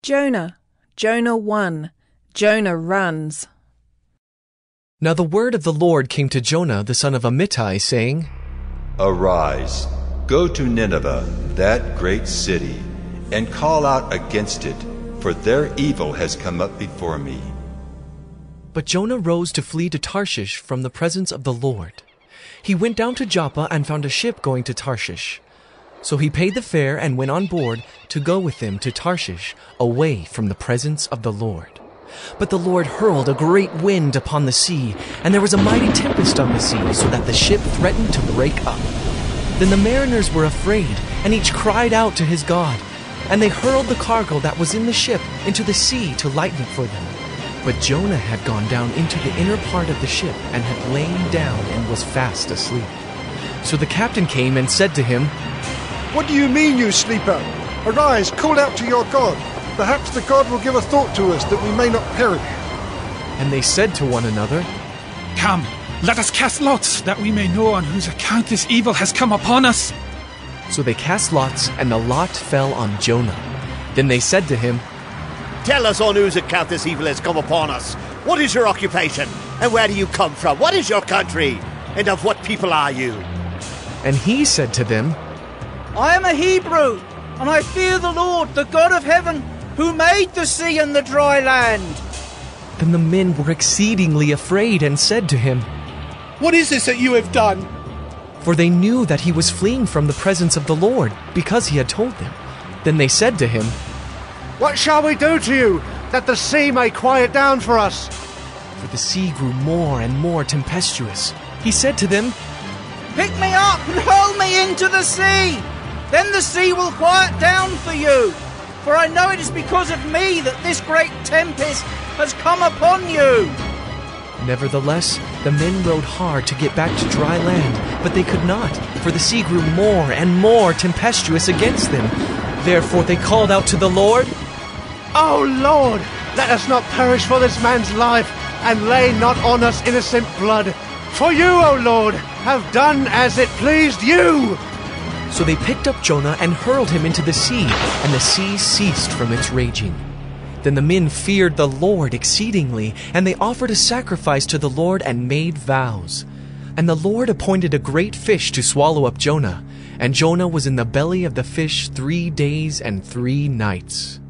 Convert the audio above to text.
Jonah. Jonah 1. Jonah runs. Now the word of the Lord came to Jonah the son of Amittai, saying, Arise, go to Nineveh, that great city, and call out against it, for their evil has come up before me. But Jonah rose to flee to Tarshish from the presence of the Lord. He went down to Joppa and found a ship going to Tarshish. So he paid the fare and went on board to go with them to Tarshish, away from the presence of the Lord. But the Lord hurled a great wind upon the sea, and there was a mighty tempest on the sea, so that the ship threatened to break up. Then the mariners were afraid, and each cried out to his God. And they hurled the cargo that was in the ship into the sea to lighten it for them. But Jonah had gone down into the inner part of the ship, and had lain down and was fast asleep. So the captain came and said to him, What do you mean, you sleeper? Arise, call out to your God. Perhaps the God will give a thought to us, that we may not perish. And they said to one another, Come, let us cast lots, that we may know on whose account this evil has come upon us. So they cast lots, and the lot fell on Jonah. Then they said to him, Tell us on whose account this evil has come upon us. What is your occupation? And where do you come from? What is your country? And of what people are you? And he said to them, I am a Hebrew, and I fear the Lord, the God of heaven, who made the sea and the dry land. Then the men were exceedingly afraid and said to him, What is this that you have done? For they knew that he was fleeing from the presence of the Lord, because he had told them. Then they said to him, What shall we do to you, that the sea may quiet down for us? For the sea grew more and more tempestuous. He said to them, Pick me up and hurl me into the sea. Then the sea will quiet down for you. For I know it is because of me that this great tempest has come upon you. Nevertheless, the men rowed hard to get back to dry land, but they could not, for the sea grew more and more tempestuous against them. Therefore they called out to the Lord, O Lord, let us not perish for this man's life, and lay not on us innocent blood. For you, O Lord, have done as it pleased you. So they picked up Jonah and hurled him into the sea, and the sea ceased from its raging. Then the men feared the Lord exceedingly, and they offered a sacrifice to the Lord and made vows. And the Lord appointed a great fish to swallow up Jonah, and Jonah was in the belly of the fish 3 days and 3 nights.